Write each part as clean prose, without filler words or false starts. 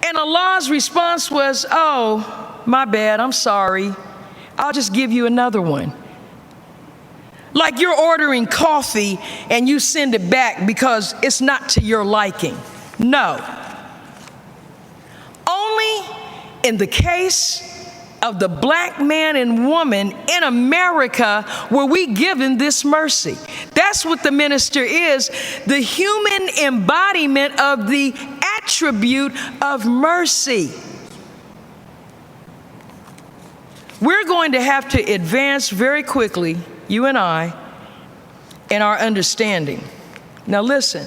And Allah's response was, oh, my bad, I'm sorry. I'll just give you another one. Like you're ordering coffee and you send it back because it's not to your liking. No. Only in the case of the black man and woman in America were we given this mercy. That's what the minister is, the human embodiment of the attribute of mercy. We're going to have to advance very quickly, you and I, in our understanding. Now listen,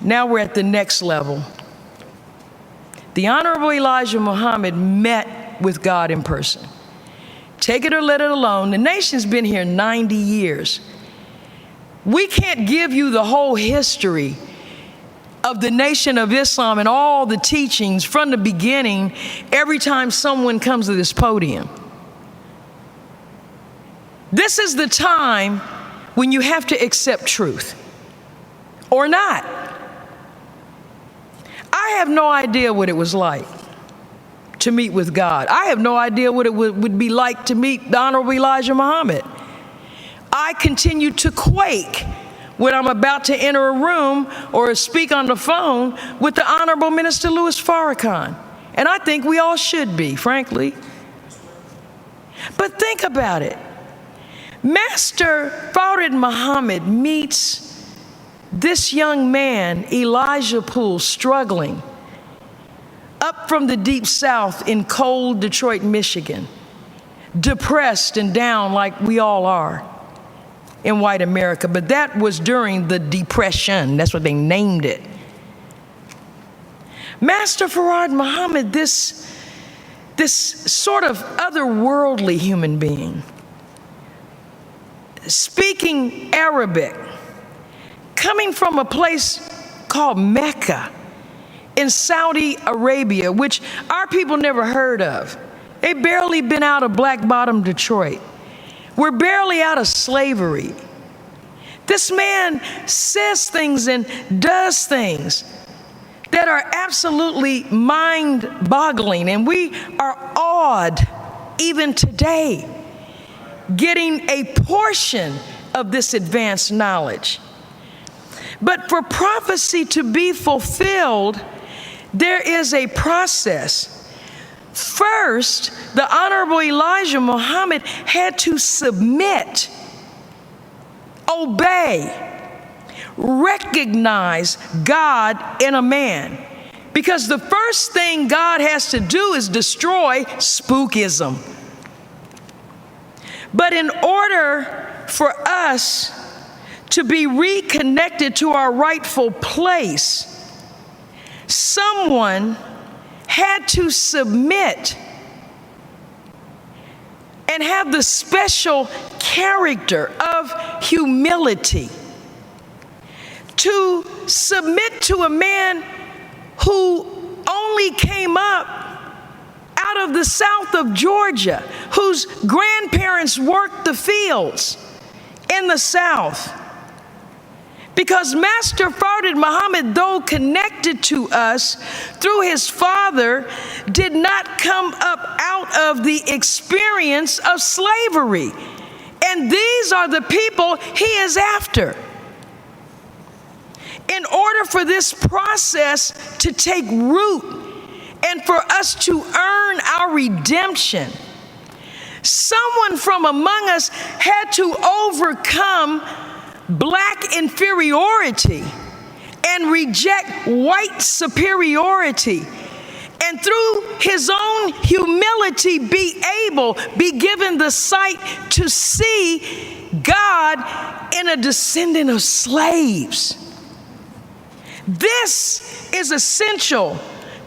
now we're at the next level. The Honorable Elijah Muhammad met with God in person. Take it or let it alone. The nation's been here 90 years. We can't give you the whole history of the Nation of Islam and all the teachings from the beginning every time someone comes to this podium. This is the time when you have to accept truth or not. I have no idea what it was like to meet with God. I have no idea what it would be like to meet the Honorable Elijah Muhammad. I continue to quake when I'm about to enter a room or speak on the phone with the Honorable Minister Louis Farrakhan. And I think we all should be, frankly. But think about it. Master Fard Muhammad meets this young man, Elijah Poole, struggling up from the deep south in cold Detroit, Michigan, depressed and down like we all are in white America. But that was during the Depression. That's what they named it. Master Fard Muhammad, this sort of otherworldly human being, speaking Arabic, coming from a place called Mecca in Saudi Arabia, which our people never heard of. They barely been out of Black Bottom, Detroit. We're barely out of slavery. This man says things and does things that are absolutely mind-boggling, and we are awed even today getting a portion of this advanced knowledge. But for prophecy to be fulfilled, there is a process. First, the Honorable Elijah Muhammad had to submit, obey, recognize God in a man. Because the first thing God has to do is destroy spookism. But in order for us to be reconnected to our rightful place, someone had to submit and have the special character of humility to submit to a man who only came up out of the south of Georgia, whose grandparents worked the fields in the south. Because Master Fard Muhammad, though connected to us through his father, did not come up out of the experience of slavery. And these are the people he is after. In order for this process to take root and for us to earn our redemption, someone from among us had to overcome black inferiority and reject white superiority, and through his own humility be given the sight to see God in a descendant of slaves. This is essential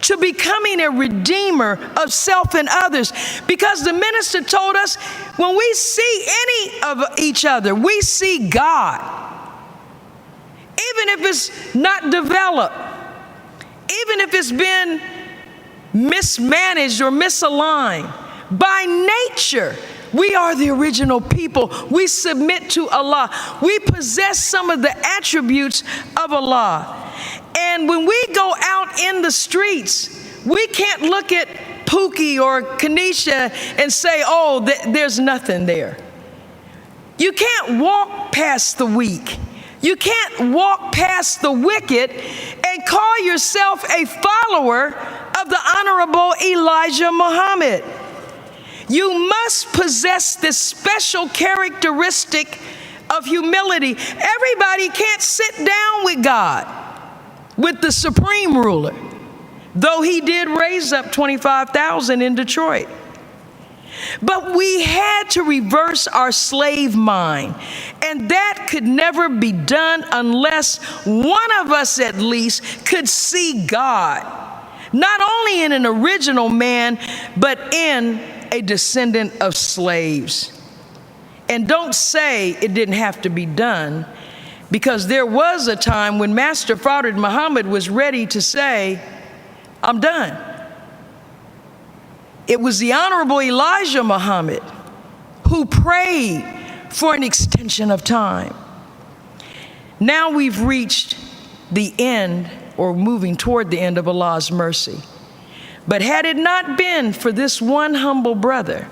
to becoming a redeemer of self and others, because the minister told us when we see any of each other, we see God. Even if it's not developed, even if it's been mismanaged or misaligned, by nature, we are the original people. We submit to Allah. We possess some of the attributes of Allah. And when we go out in the streets, we can't look at Pookie or Kanisha and say, oh, there's nothing there. You can't walk past the weak. You can't walk past the wicked and call yourself a follower of the Honorable Elijah Muhammad. You must possess this special characteristic of humility. Everybody can't sit down with God, with the supreme ruler, though he did raise up 25,000 in Detroit. But we had to reverse our slave mind, and that could never be done unless one of us at least could see God, not only in an original man, but in a descendant of slaves. And don't say it didn't have to be done, because there was a time when Master Fard Muhammad was ready to say, I'm done. It was the Honorable Elijah Muhammad who prayed for an extension of time. Now we've reached the end, or moving toward the end of Allah's mercy. But had it not been for this one humble brother,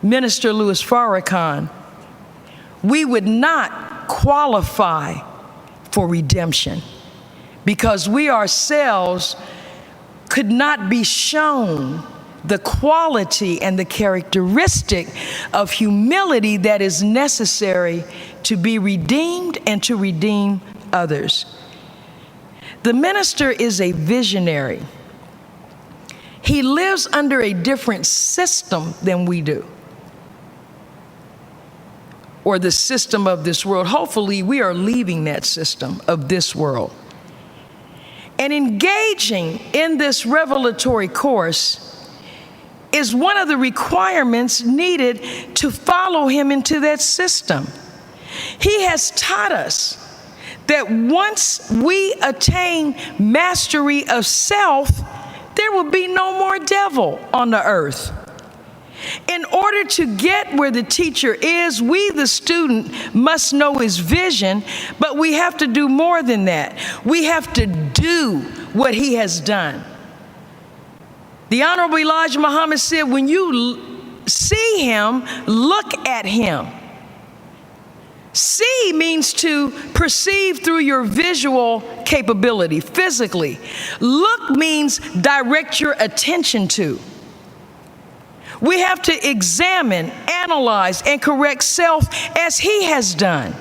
Minister Louis Farrakhan, we would not qualify for redemption, because we ourselves could not be shown the quality and the characteristic of humility that is necessary to be redeemed and to redeem others. The minister is a visionary. He lives under a different system than we do, or the system of this world. Hopefully, we are leaving that system of this world and engaging in this revelatory course is one of the requirements needed to follow him into that system. He has taught us that once we attain mastery of self, there will be no more devil on the earth. In order to get where the teacher is, we, the student, must know his vision, but we have to do more than that. We have to do what he has done. The Honorable Elijah Muhammad said, when you see him, look at him. See means to perceive through your visual capability, physically. Look means direct your attention to. We have to examine, analyze, and correct self as he has done.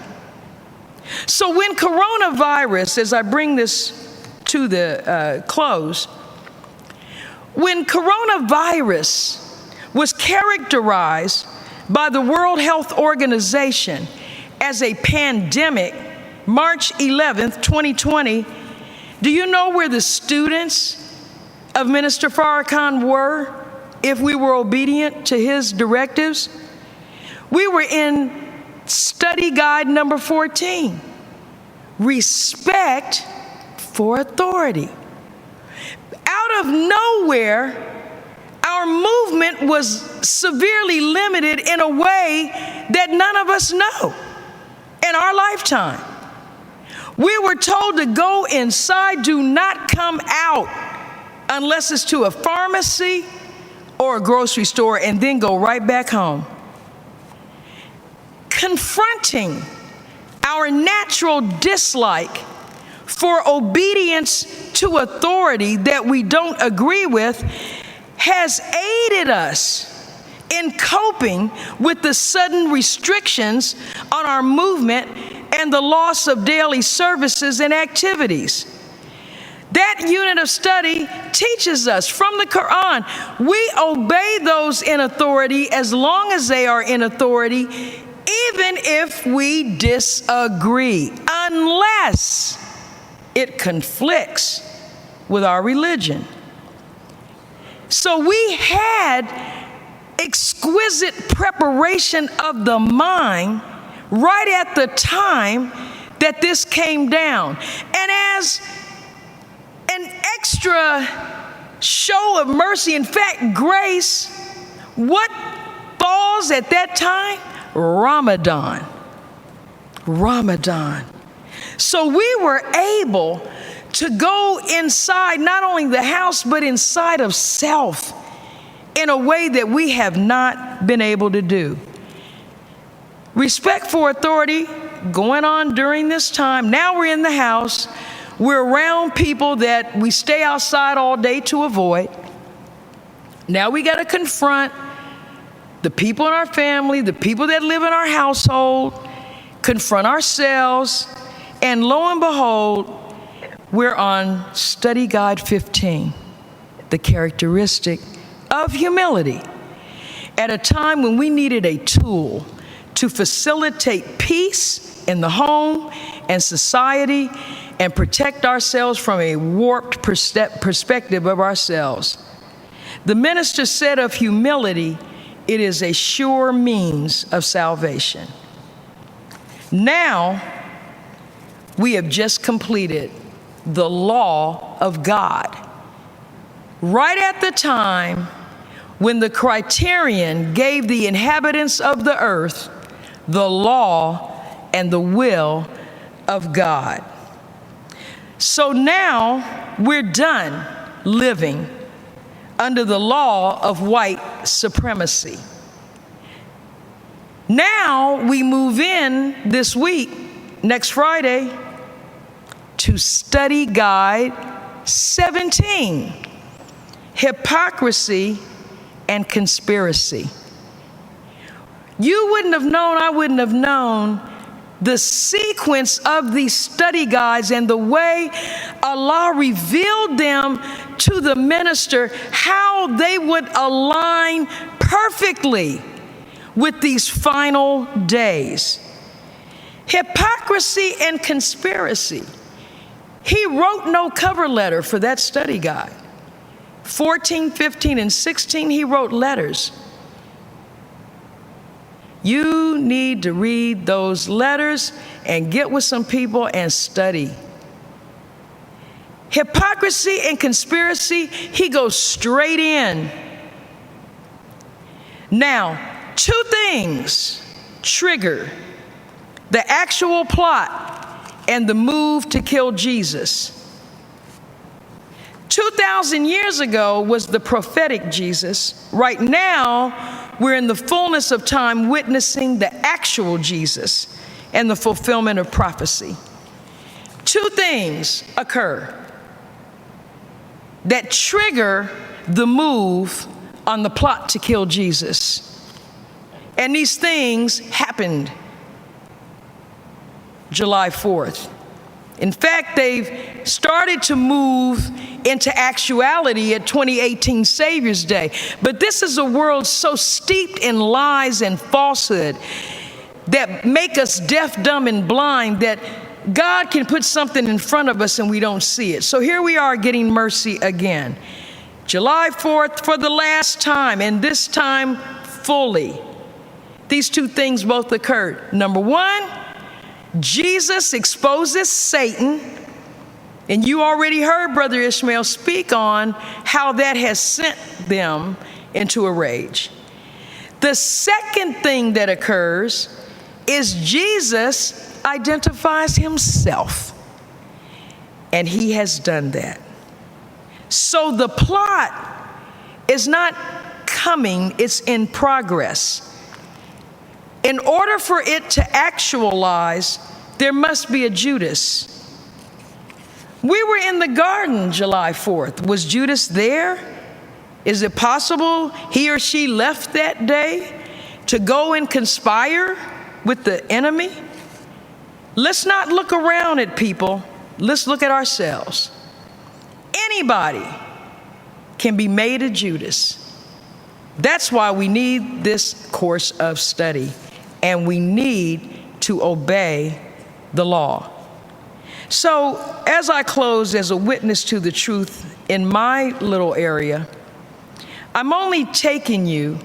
So when coronavirus, as I bring this to the close, when coronavirus was characterized by the World Health Organization as a pandemic, March 11th, 2020, do you know where the students of Minister Farrakhan were if we were obedient to his directives? We were in study guide number 14, respect for authority. Out of nowhere, our movement was severely limited in a way that none of us know in our lifetime. We were told to go inside, do not come out unless it's to a pharmacy or a grocery store, and then go right back home. Confronting our natural dislike for obedience to authority that we don't agree with has aided us in coping with the sudden restrictions on our movement and the loss of daily services and activities. That unit of study teaches us from the Quran, we obey those in authority as long as they are in authority, even if we disagree, unless it conflicts with our religion. So we had exquisite preparation of the mind right at the time that this came down. And as an extra show of mercy, in fact, grace, what falls at that time? Ramadan. So we were able to go inside not only the house, but inside of self in a way that we have not been able to do. Respect for authority going on during this time. Now we're in the house. We're around people that we stay outside all day to avoid. Now we got to confront the people in our family, the people that live in our household, confront ourselves, and lo and behold, we're on Study Guide 15, the characteristic of humility, at a time when we needed a tool to facilitate peace in the home and society and protect ourselves from a warped perspective of ourselves. The minister said of humility, it is a sure means of salvation. Now, we have just completed the law of God. Right at the time when the criterion gave the inhabitants of the earth the law and the will of God. So now we're done living under the law of white supremacy. Now we move in this week, next Friday, to Study Guide 17, Hypocrisy and Conspiracy. You wouldn't have known, I wouldn't have known the sequence of these study guides and the way Allah revealed them to the minister, how they would align perfectly with these final days. Hypocrisy and conspiracy. He wrote no cover letter for that study guide. 14, 15, and 16, he wrote letters. You need to read those letters and get with some people and study. Hypocrisy and conspiracy, he goes straight in. Now, two things trigger the actual plot and the move to kill Jesus. 2,000 years ago was the prophetic Jesus. Right now, we're in the fullness of time witnessing the actual Jesus and the fulfillment of prophecy. Two things occur that trigger the move on the plot to kill Jesus. And these things happened July 4th. In fact, they've started to move into actuality at 2018 Savior's Day. But this is a world so steeped in lies and falsehood that make us deaf, dumb, and blind that God can put something in front of us and we don't see it. So here we are getting mercy again. July 4th for the last time, and this time fully. These two things both occurred. Number one, Jesus exposes Satan, and you already heard Brother Ishmael speak on how that has sent them into a rage. The second thing that occurs is Jesus identifies himself, and he has done that. So the plot is not coming, it's in progress. In order for it to actualize, there must be a Judas. We were in the garden July 4th. Was Judas there? Is it possible he or she left that day to go and conspire with the enemy? Let's not look around at people. Let's look at ourselves. Anybody can be made a Judas. That's why we need this course of study, and we need to obey the law. So as I close as a witness to the truth in my little area, I'm only taking you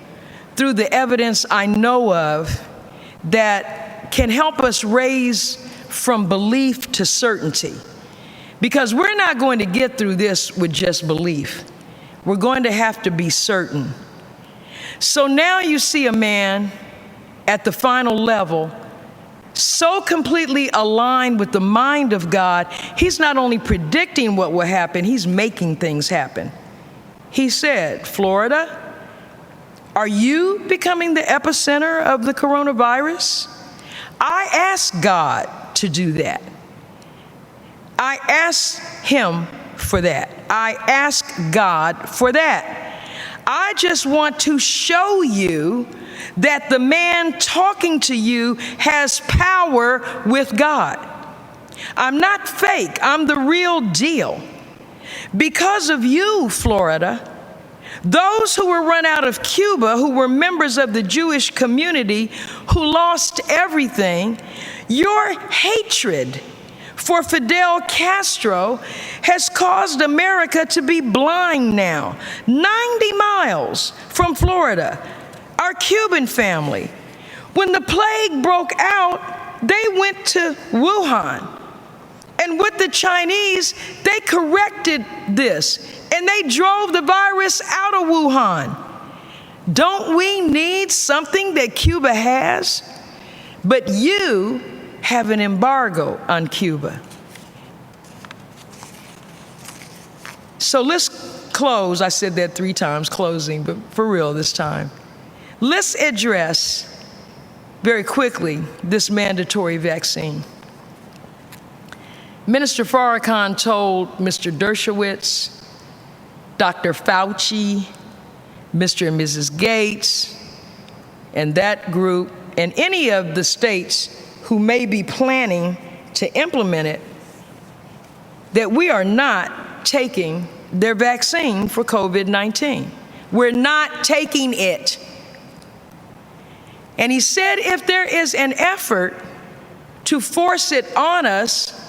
through the evidence I know of that can help us raise from belief to certainty. Because we're not going to get through this with just belief. We're going to have to be certain. So now you see a man at the final level so completely aligned with the mind of God, he's not only predicting what will happen, he's making things happen. He said, Florida, are you becoming the epicenter of the coronavirus? I asked God to do that. I asked him for that. I asked God for that. I just want to show you that the man talking to you has power with God. I'm not fake. I'm the real deal. Because of you, Florida, those who were run out of Cuba, who were members of the Jewish community, who lost everything, your hatred for Fidel Castro has caused America to be blind now. 90 miles from Florida, our Cuban family, when the plague broke out, they went to Wuhan. And with the Chinese, they corrected this, and they drove the virus out of Wuhan. Don't we need something that Cuba has? But you have an embargo on Cuba. So let's close. I said that 3 times, closing, but for real this time. Let's address very quickly this mandatory vaccine. Minister Farrakhan told Mr. Dershowitz, Dr. Fauci, Mr. and Mrs. Gates, and that group, and any of the states who may be planning to implement it, that we are not taking their vaccine for COVID-19. We're not taking it. And he said if there is an effort to force it on us,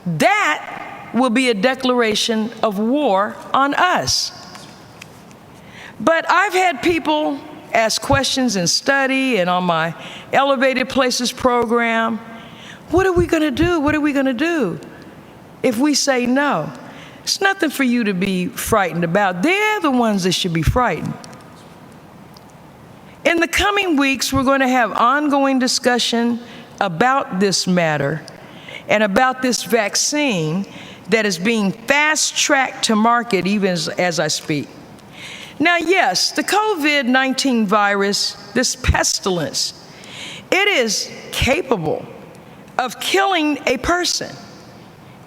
that will be a declaration of war on us. But I've had people ask questions and study, and on my Elevated Places program, what are we going to do? What are we going to do if we say no? It's nothing for you to be frightened about. They're the ones that should be frightened. In the coming weeks, we're going to have ongoing discussion about this matter and about this vaccine that is being fast-tracked to market even as I speak. Now, yes, the COVID-19 virus, this pestilence, it is capable of killing a person,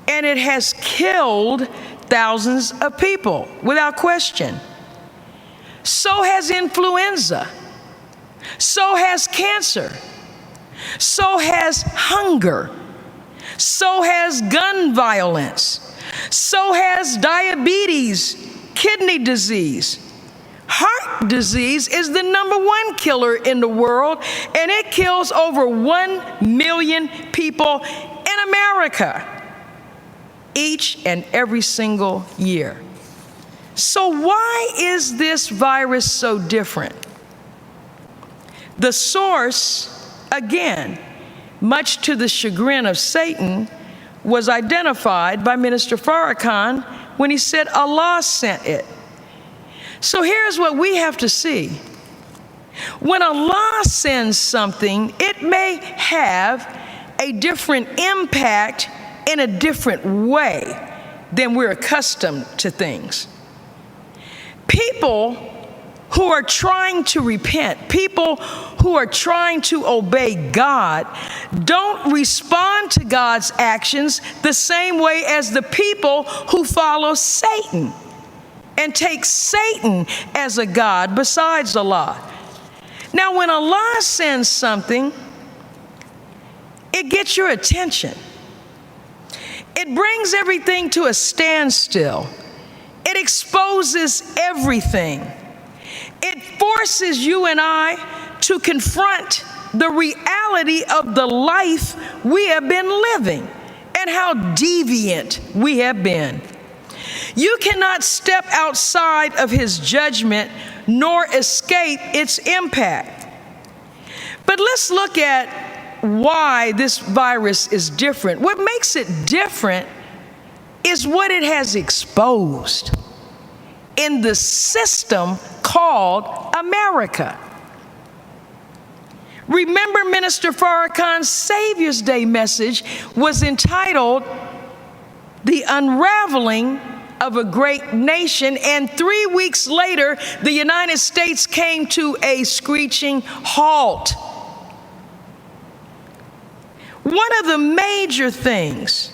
and it has killed thousands of people without question. So has influenza. So has cancer. So has hunger. So has gun violence. So has diabetes, kidney disease. Heart disease is the #1 killer in the world, and it kills over 1 million people in America each and every single year. So why is this virus so different? The source, again, much to the chagrin of Satan, was identified by Minister Farrakhan when he said Allah sent it. So here's what we have to see. When Allah sends something, it may have a different impact in a different way than we're accustomed to things. People who are trying to repent, people who are trying to obey God, don't respond to God's actions the same way as the people who follow Satan and take Satan as a god besides Allah. Now, when Allah sends something, it gets your attention. It brings everything to a standstill. It exposes everything. It forces you and I to confront the reality of the life we have been living and how deviant we have been. You cannot step outside of his judgment nor escape its impact. But let's look at why this virus is different. What makes it different is what it has exposed in the system called America. Remember, Minister Farrakhan's Savior's Day message was entitled The Unraveling of a Great Nation, and 3 weeks later, the United States came to a screeching halt. One of the major things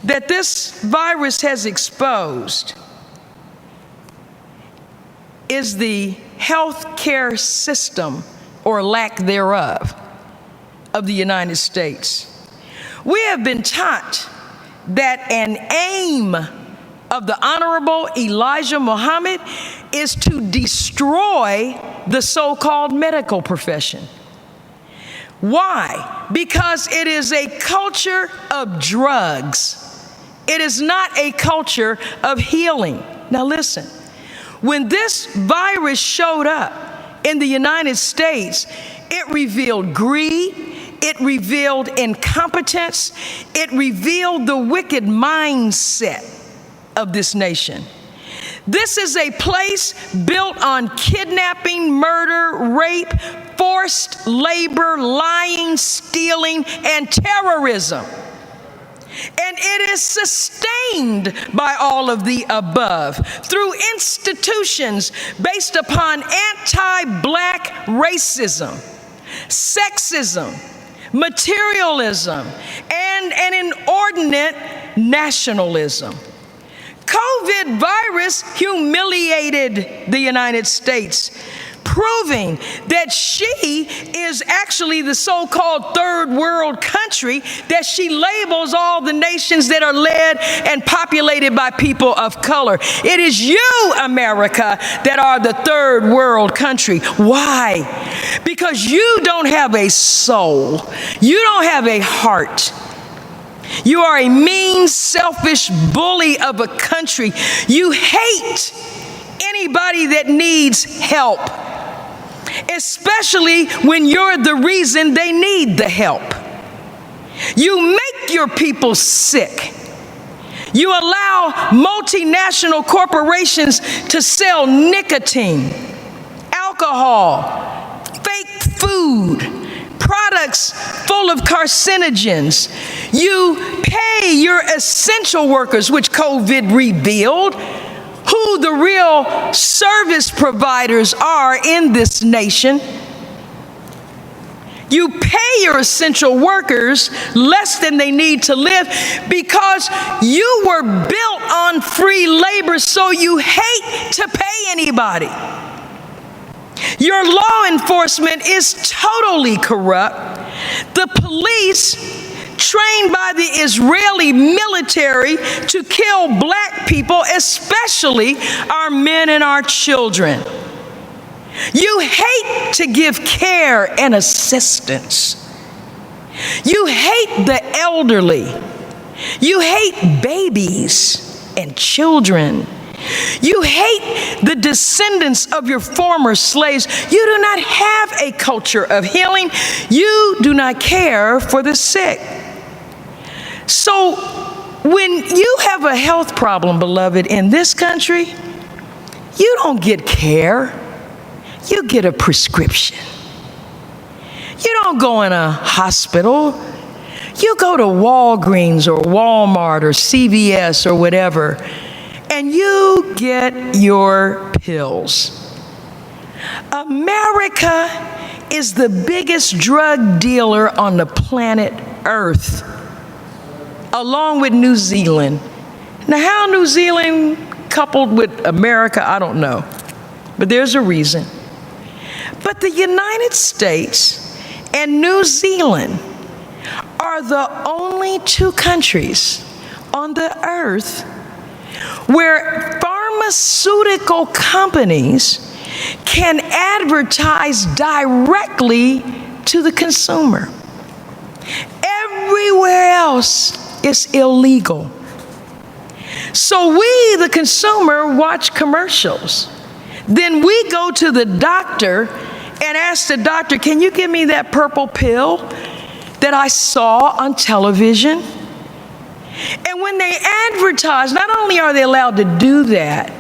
that this virus has exposed is the healthcare system, or lack thereof, of the United States. We have been taught that an aim of the Honorable Elijah Muhammad is to destroy the so-called medical profession. Why? Because it is a culture of drugs. It is not a culture of healing. Now listen, when this virus showed up in the United States, it revealed greed, it revealed incompetence, it revealed the wicked mindset of this nation. This is a place built on kidnapping, murder, rape, forced labor, lying, stealing, and terrorism. And it is sustained by all of the above through institutions based upon anti-black racism, sexism, materialism, and an inordinate nationalism. COVID virus humiliated the United States, proving that she is actually the so-called third world country that she labels all the nations that are led and populated by people of color. It is you, America, that are the third world country. Why? Because you don't have a soul. You don't have a heart. You are a mean, selfish bully of a country. You hate anybody that needs help, especially when you're the reason they need the help. You make your people sick. You allow multinational corporations to sell nicotine, alcohol, fake food, products full of carcinogens. You pay your essential workers, which COVID revealed, who the real service providers are in this nation. You pay your essential workers less than they need to live because you were built on free labor, so you hate to pay anybody. Your law enforcement is totally corrupt. The police, trained by the Israeli military to kill black people, especially our men and our children. You hate to give care and assistance. You hate the elderly. You hate babies and children. You hate the descendants of your former slaves. You do not have a culture of healing. You do not care for the sick. So when you have a health problem, beloved, in this country, you don't get care. You get a prescription. You don't go in a hospital. You go to Walgreens or Walmart or CVS or whatever, and you get your pills. America is the biggest drug dealer on the planet Earth, along with New Zealand. Now, how New Zealand coupled with America, I don't know, but there's a reason. But the United States and New Zealand are the only two countries on the earth where pharmaceutical companies can advertise directly to the consumer. Everywhere else is illegal. So we, the consumer, watch commercials. Then we go to the doctor and ask the doctor, can you give me that purple pill that I saw on television? And when they advertise, not only are they allowed to do that,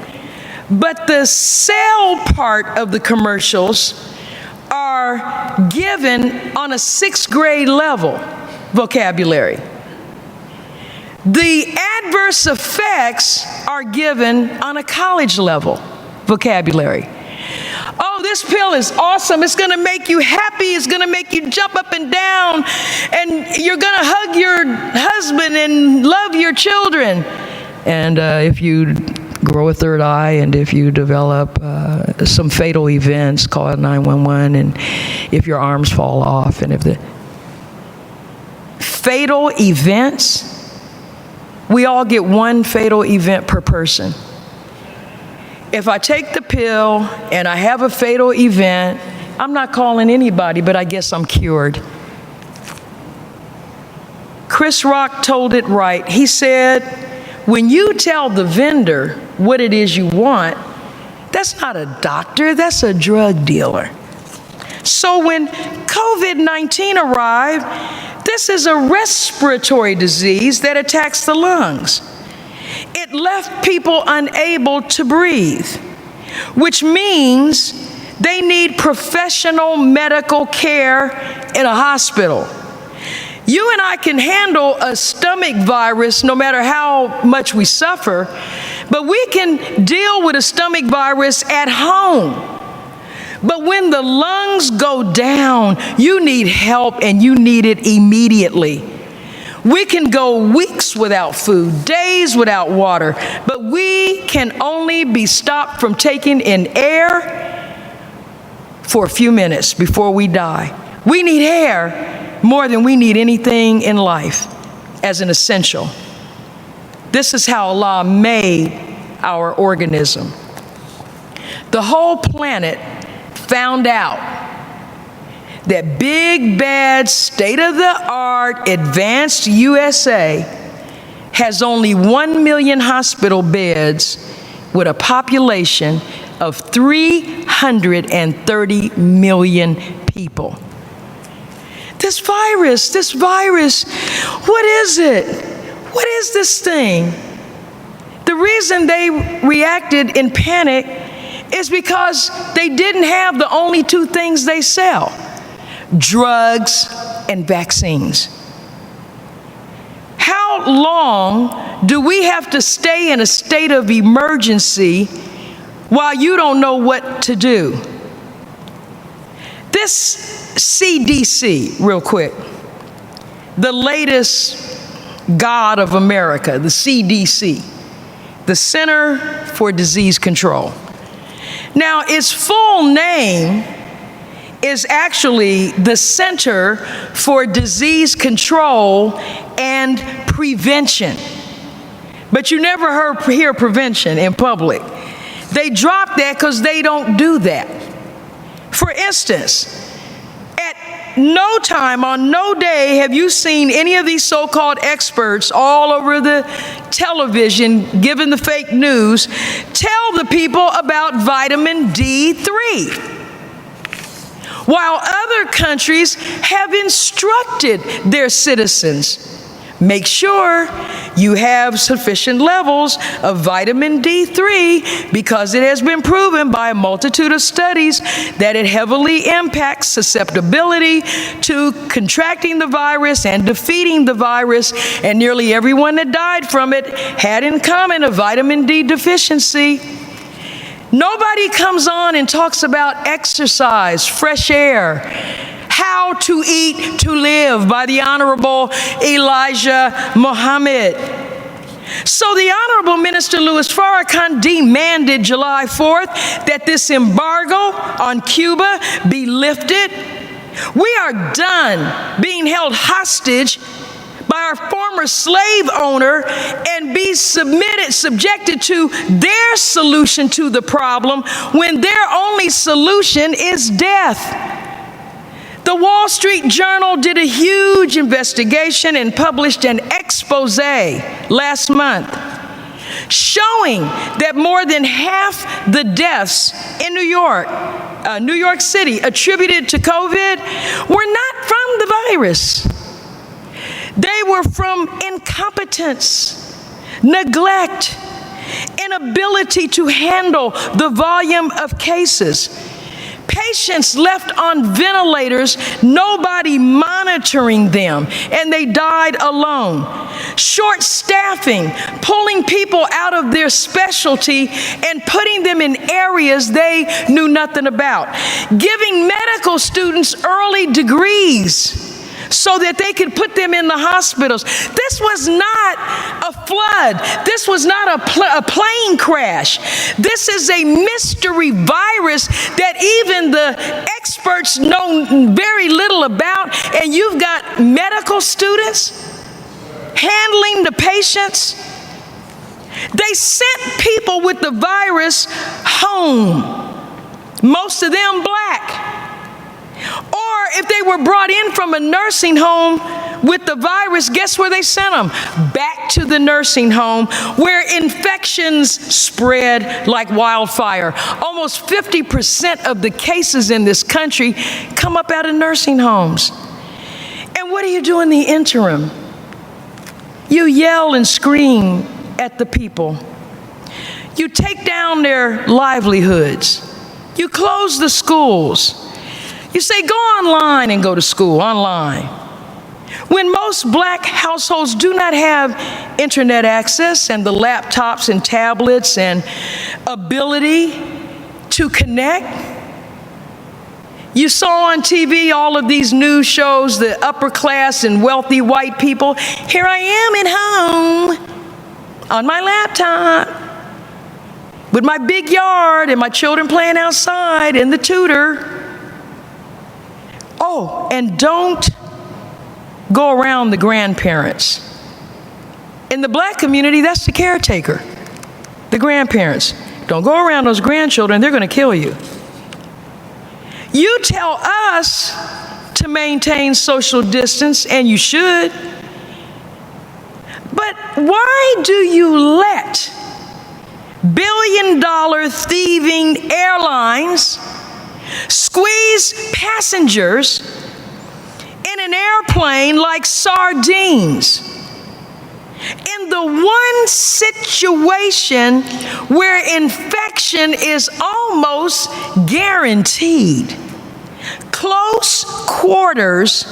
but the sale part of the commercials are are given on a 6th grade level vocabulary. The adverse effects are given on a college level vocabulary. Oh, this pill is awesome. It's going to make you happy. It's going to make you jump up and down. And you're going to hug your husband and love your children. And if you grow a third eye and if you develop some fatal events, call 911. And if your arms fall off and if the fatal events, we all get one fatal event per person. If I take the pill and I have a fatal event, I'm not calling anybody, but I guess I'm cured. Chris Rock told it right. He said, when you tell the vendor what it is you want, that's not a doctor, that's a drug dealer. So when COVID-19 arrived, this is a respiratory disease that attacks the lungs. It left people unable to breathe, which means they need professional medical care in a hospital. You and I can handle a stomach virus no matter how much we suffer, but we can deal with a stomach virus at home. But when the lungs go down, you need help and you need it immediately. We can go weeks without food, days without water, but we can only be stopped from taking in air for a few minutes before we die. We need air more than we need anything in life as an essential. This is how Allah made our organism. The whole planet found out that big, bad, state-of-the-art, advanced USA has only 1 million hospital beds with a population of 330 million people. This virus, what is it? What is this thing? The reason they reacted in panic is because they didn't have the only two things they sell: drugs and vaccines. How long do we have to stay in a state of emergency while you don't know what to do? This CDC, real quick, the latest god of America, the CDC, the Center for Disease Control. Now, its full name is actually the Center for Disease Control and Prevention. But you never hear prevention in public. They dropped that because they don't do that. For instance, at no time, on no day, have you seen any of these so-called experts all over the television giving the fake news tell the people about vitamin D3. While other countries have instructed their citizens, make sure you have sufficient levels of vitamin D3 because it has been proven by a multitude of studies that it heavily impacts susceptibility to contracting the virus and defeating the virus, and nearly everyone that died from it had in common a vitamin D deficiency. Nobody comes on and talks about exercise, fresh air, How to Eat to Live by the Honorable Elijah Muhammad. So the Honorable Minister Louis Farrakhan demanded July 4th that this embargo on Cuba be lifted. We are done being held hostage by our former slave owner and be subjected to their solution to the problem when their only solution is death. The Wall Street Journal did a huge investigation and published an expose last month showing that more than half the deaths in New York City attributed to COVID were not from the virus. They were from incompetence, neglect, inability to handle the volume of cases. Patients left on ventilators, nobody monitoring them, and they died alone. Short staffing, pulling people out of their specialty and putting them in areas they knew nothing about. Giving medical students early degrees so that they could put them in the hospitals. This was not a flood. This was not a plane crash. This is a mystery virus that even the experts know very little about, and you've got medical students handling the patients. They sent people with the virus home, most of them black. Or if they were brought in from a nursing home with the virus, guess where they sent them? Back to the nursing home, where infections spread like wildfire. Almost 50% of the cases in this country come up out of nursing homes. And what do you do in the interim? You yell and scream at the people. You take down their livelihoods. You close the schools. You say, go online and go to school online. When most black households do not have internet access and the laptops and tablets and ability to connect. You saw on TV all of these news shows, the upper class and wealthy white people. Here I am at home on my laptop with my big yard and my children playing outside and the tutor. Oh, and don't go around the grandparents. In the black community, that's the caretaker, the grandparents. Don't go around those grandchildren, they're going to kill you. You tell us to maintain social distance, and you should. But why do you let billion-dollar thieving airlines squeeze passengers in an airplane like sardines? In the one situation where infection is almost guaranteed, close quarters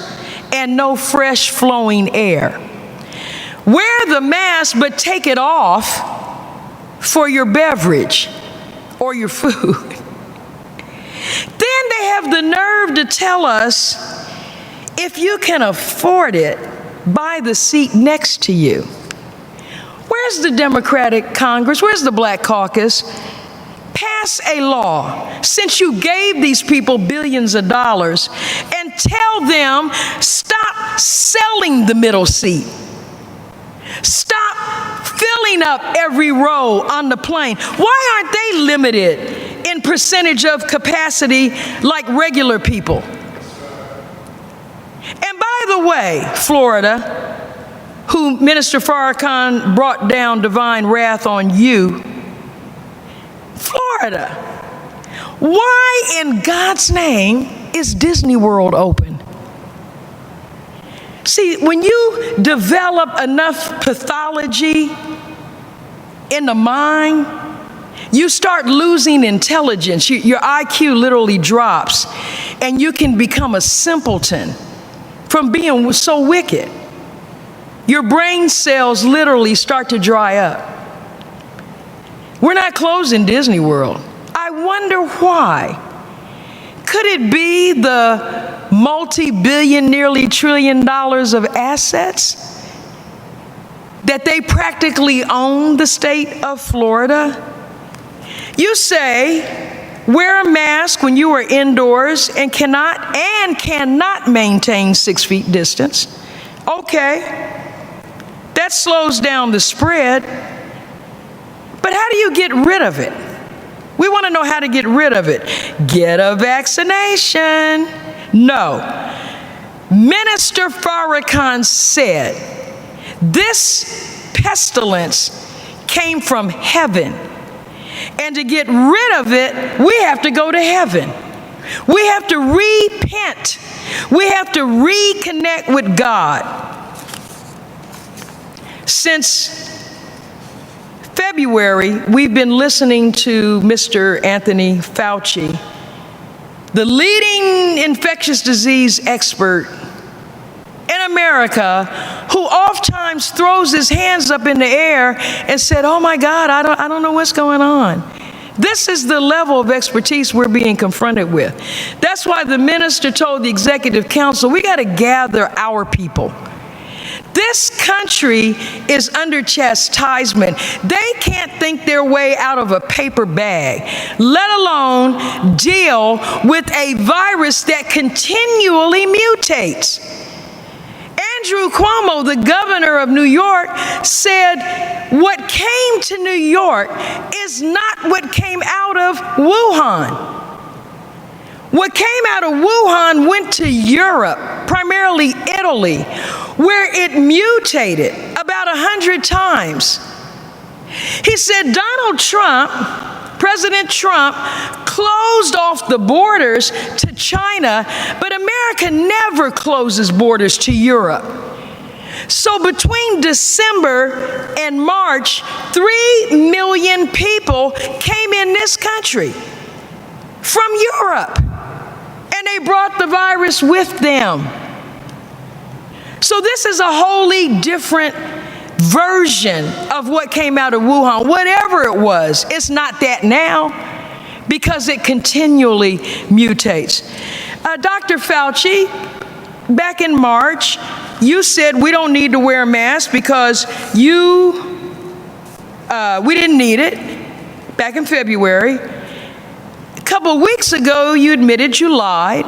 and no fresh flowing air. Wear the mask, but take it off for your beverage or your food. Then they have the nerve to tell us, if you can afford it, buy the seat next to you. Where's the Democratic Congress? Where's the Black Caucus? Pass a law, since you gave these people billions of dollars, and tell them, stop selling the middle seat. Stop filling up every row on the plane. Why aren't they limited in percentage of capacity like regular people? And by the way, Florida, who Minister Farrakhan brought down divine wrath on you, Florida, why in God's name is Disney World open? See, when you develop enough pathology in the mind, you start losing intelligence. Your IQ literally drops, and you can become a simpleton from being so wicked. Your brain cells literally start to dry up. We're not closing Disney World. I wonder why. Could it be the multi-billion, nearly $1 trillion of assets that they practically own the state of Florida? You say, wear a mask when you are indoors and cannot maintain 6 feet distance. Okay, that slows down the spread. But how do you get rid of it? We want to know how to get rid of it. Get a vaccination. No. Minister Farrakhan said, this pestilence came from heaven. And to get rid of it, we have to go to heaven. We have to repent. We have to reconnect with God. Since February, we've been listening to Mr. Anthony Fauci the leading infectious disease expert in America, who oftentimes throws his hands up in the air and said, oh my God, I don't know what's going on. This is the level of expertise we're being confronted with. That's why the minister told the executive council, we got to gather our people. This country is under chastisement. They can't think their way out of a paper bag, let alone deal with a virus that continually mutates. Andrew Cuomo, the governor of New York, said what came to New York is not what came out of Wuhan. What came out of Wuhan went to Europe, primarily Italy, where it mutated about 100 times. He said Donald Trump, President Trump, closed off the borders to China, but America never closes borders to Europe. So between December and March, 3 million people came in this country from Europe, and they brought the virus with them. So this is a wholly different version of what came out of Wuhan. Whatever it was, it's not that now because it continually mutates. Dr. Fauci, back in March, you said we don't need to wear a mask because we didn't need it back in February. A couple of weeks ago, you admitted you lied.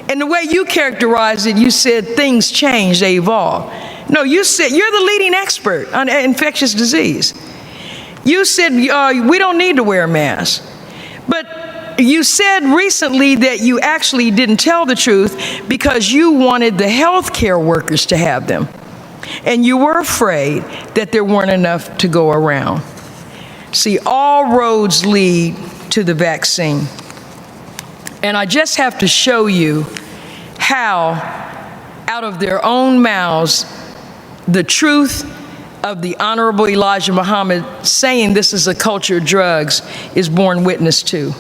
And the way you characterized it, you said things change, they evolve. No, you said, you're the leading expert on infectious disease. You said we don't need to wear a mask. But you said recently that you actually didn't tell the truth because you wanted the healthcare workers to have them. And you were afraid that there weren't enough to go around. See, all roads lead to the vaccine. And I just have to show you how, out of their own mouths, the truth of the Honorable Elijah Muhammad saying this is a culture of drugs is borne witness to.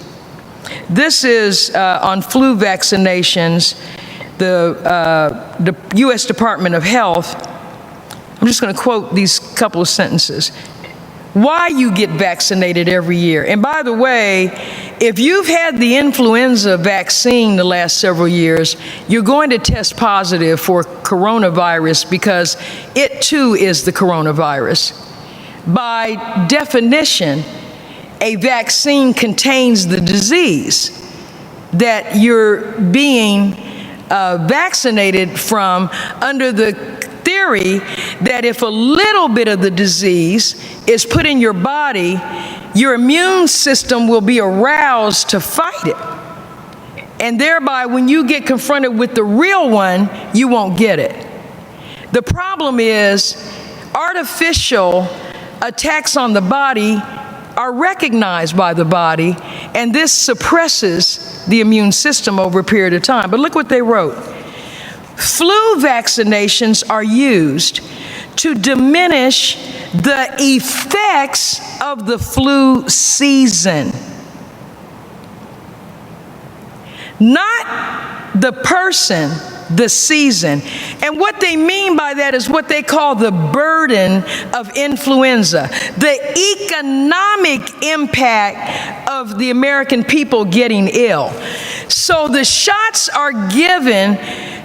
This is on flu vaccinations, the U.S. Department of Health. I'm just going to quote these couple of sentences. Why you get vaccinated every year. And by the way, if you've had the influenza vaccine the last several years, you're going to test positive for coronavirus because it too is the coronavirus. By definition, a vaccine contains the disease that you're being vaccinated from, under the theory that if a little bit of the disease is put in your body, your immune system will be aroused to fight it. And thereby, when you get confronted with the real one, you won't get it. The problem is artificial attacks on the body are recognized by the body, and this suppresses the immune system over a period of time. But look what they wrote. Flu vaccinations are used to diminish the effects of the flu season. Not the person, the season. And what they mean by that is what they call the burden of influenza, the economic impact of the American people getting ill. So the shots are given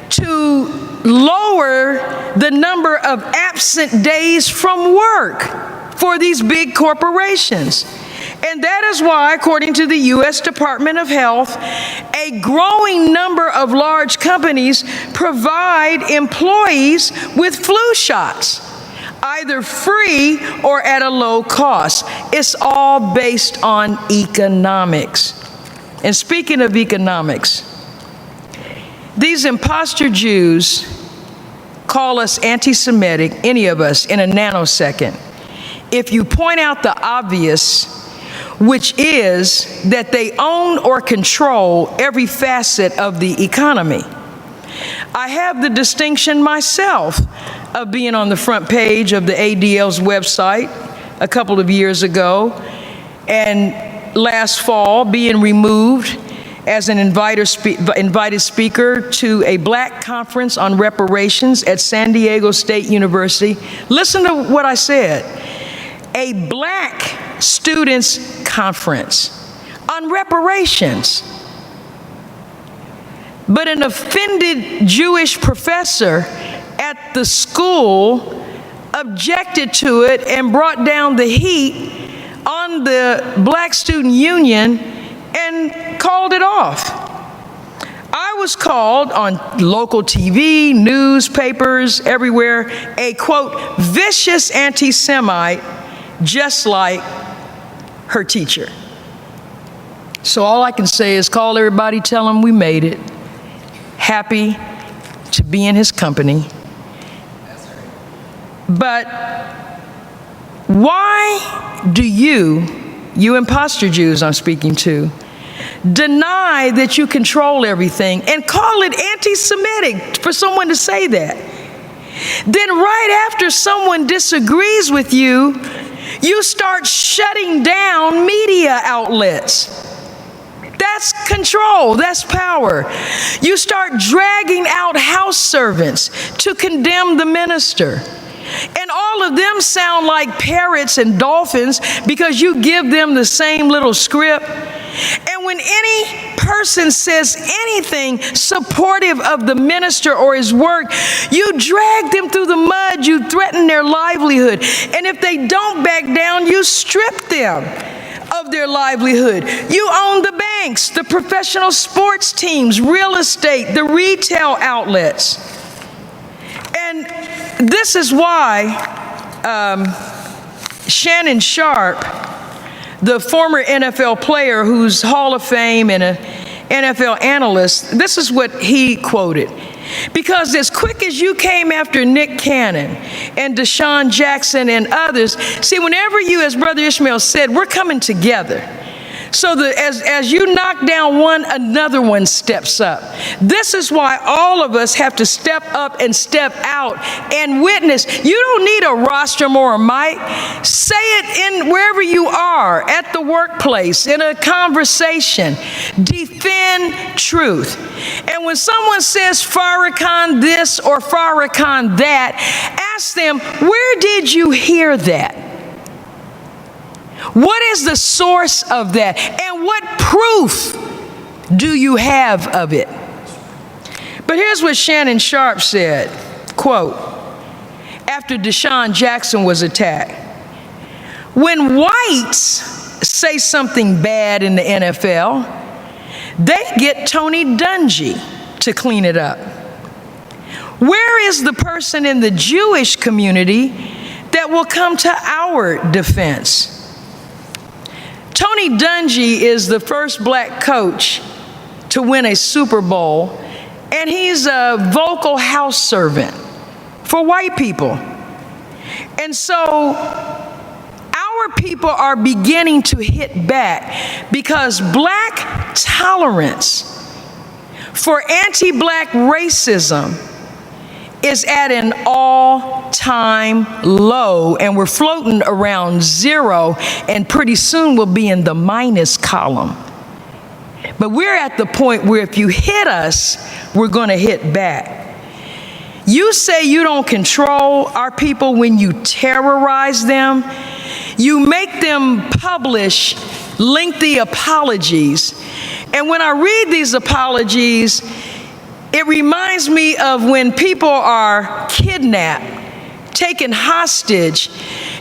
to lower the number of absent days from work for these big corporations. And that is why, according to the U.S. Department of Health, a growing number of large companies provide employees with flu shots, either free or at a low cost. It's all based on economics. And speaking of economics, these imposter Jews call us anti-Semitic, any of us, in a nanosecond. If you point out the obvious, which is that they own or control every facet of the economy. I have the distinction myself of being on the front page of the ADL's website a couple of years ago, and last fall being removed as an invited speaker to a Black conference on reparations at San Diego State University. Listen to what I said. A Black students' conference on reparations. But an offended Jewish professor at the school objected to it and brought down the heat on the Black Student Union and called it off. I was called on local TV, newspapers, everywhere, a quote, vicious anti-Semite, just like her teacher. So all I can say is call everybody, tell them we made it. Happy to be in his company. But why do you imposter Jews I'm speaking to, deny that you control everything and call it anti-Semitic for someone to say that? Then right after someone disagrees with you, you start shutting down media outlets. That's control, that's power. You start dragging out house servants to condemn the minister. And all of them sound like parrots and dolphins because you give them the same little script. And when any person says anything supportive of the minister or his work, you drag them through the mud, you threaten their livelihood. And if they don't back down, you strip them of their livelihood. You own the banks, the professional sports teams, real estate, the retail outlets. And this is why Shannon Sharpe, the former NFL player who's Hall of Fame and an NFL analyst, this is what he quoted. Because as quick as you came after Nick Cannon and Deshaun Jackson and others, see, whenever you, as Brother Ishmael said, we're coming together. So that as you knock down one, another one steps up. This is why all of us have to step up and step out and witness. You don't need a rostrum or a mic. Say it in wherever you are, at the workplace, in a conversation. Defend truth. And when someone says Farrakhan this or Farrakhan that, ask them, where did you hear that? What is the source of that? And what proof do you have of it? But here's what Shannon Sharpe said, quote, after Deshaun Jackson was attacked. When whites say something bad in the NFL, they get Tony Dungy to clean it up. Where is the person in the Jewish community that will come to our defense? Tony Dungy is the first Black coach to win a Super Bowl, and he's a vocal house servant for white people. And so our people are beginning to hit back because Black tolerance for anti-Black racism is at an all-time low, and we're floating around zero, and pretty soon we'll be in the minus column. But we're at the point where if you hit us, we're going to hit back. You say you don't control our people when you terrorize them. You make them publish lengthy apologies. And when I read these apologies, it reminds me of when people are kidnapped, taken hostage,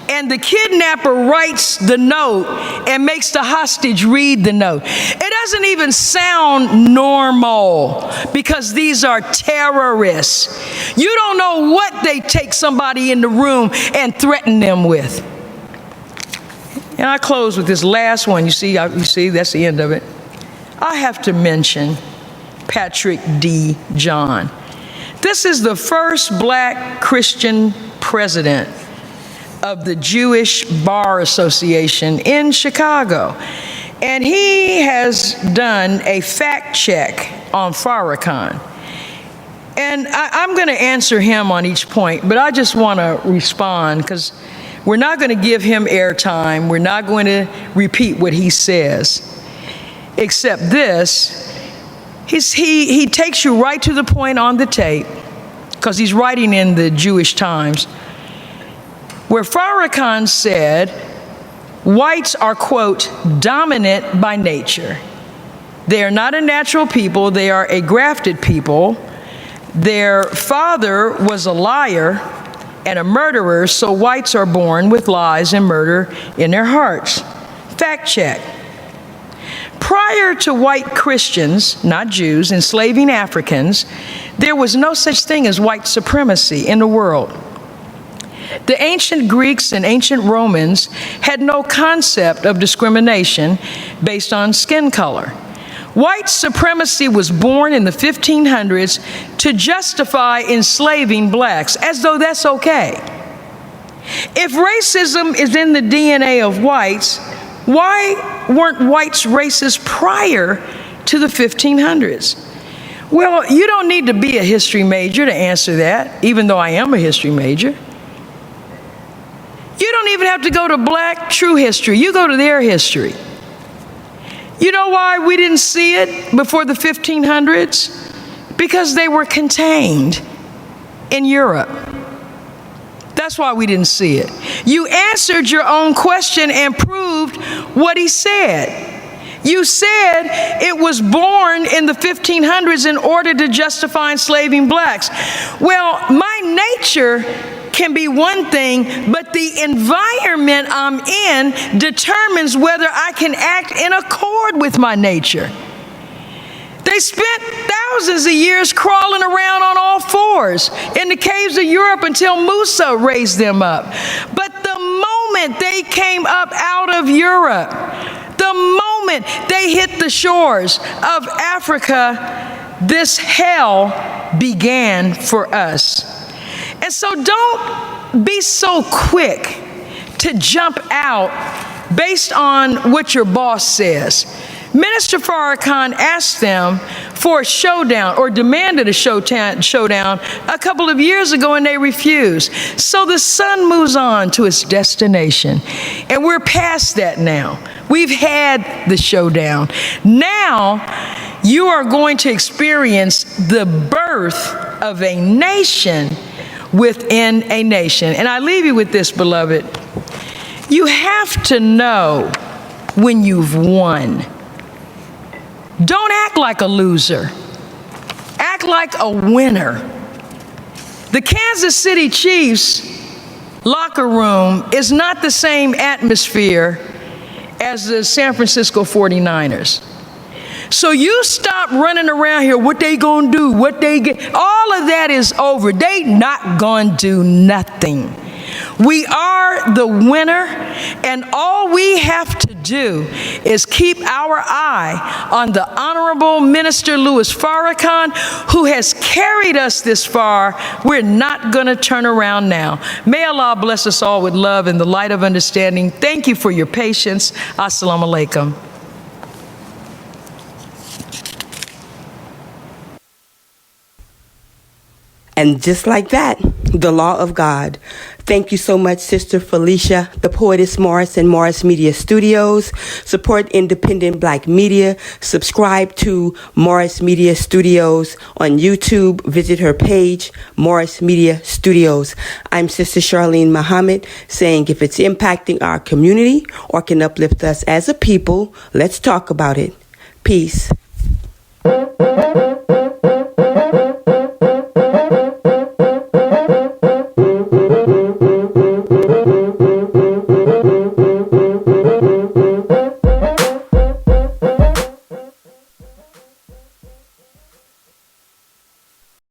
and the kidnapper writes the note and makes the hostage read the note. It doesn't even sound normal because these are terrorists. You don't know what they take somebody in the room and threaten them with. And I close with this last one. You see, that's the end of it. I have to mention Patrick D. John. This is the first Black Christian president of the Jewish Bar Association in Chicago. And he has done a fact check on Farrakhan. And I'm going to answer him on each point, but I just want to respond because we're not going to give him airtime. We're not going to repeat what he says, except this. He takes you right to the point on the tape, because he's writing in the Jewish Times, where Farrakhan said, whites are, quote, dominant by nature. They are not a natural people, they are a grafted people. Their father was a liar and a murderer, so whites are born with lies and murder in their hearts. Fact check. Prior to white Christians, not Jews, enslaving Africans, there was no such thing as white supremacy in the world. The ancient Greeks and ancient Romans had no concept of discrimination based on skin color. White supremacy was born in the 1500s to justify enslaving blacks, as though that's okay. If racism is in the DNA of whites, why weren't whites racist prior to the 1500s? Well, you don't need to be a history major to answer that, even though I am a history major. You don't even have to go to black true history. You go to their history. You know why we didn't see it before the 1500s? Because they were contained in Europe. That's why we didn't see it. You answered your own question and proved what he said. You said it was born in the 1500s in order to justify enslaving blacks. Well, my nature can be one thing, but the environment I'm in determines whether I can act in accord with my nature. They spent thousands of years crawling around on all fours in the caves of Europe until Musa raised them up. But the moment they came up out of Europe, the moment they hit the shores of Africa, this hell began for us. And so don't be so quick to jump out based on what your boss says. Minister Farrakhan asked them for a showdown, or demanded a showdown a couple of years ago, and they refused. So the sun moves on to its destination, and we're past that now. We've had the showdown. Now you are going to experience the birth of a nation within a nation. And I leave you with this, beloved. You have to know when you've won. Don't act like a loser. Act like a winner. The Kansas City Chiefs locker room is not the same atmosphere as the San Francisco 49ers. So you stop running around here, what they gonna do, what they get, all of that is over. They not gonna do nothing. We are the winner, and all we have to do is keep our eye on the Honorable Minister Louis Farrakhan, who has carried us this far. We're not going to turn around now. May Allah bless us all with love and the light of understanding. Thank you for your patience. Assalamu alaikum. And just like that, the law of God. Thank you so much, Sister Felicia, the Poetess Morris and Morris Media Studios. Support independent Black media. Subscribe to Morris Media Studios on YouTube. Visit her page, Morris Media Studios. I'm Sister Charlene Muhammad, saying if it's impacting our community or can uplift us as a people, let's talk about it. Peace.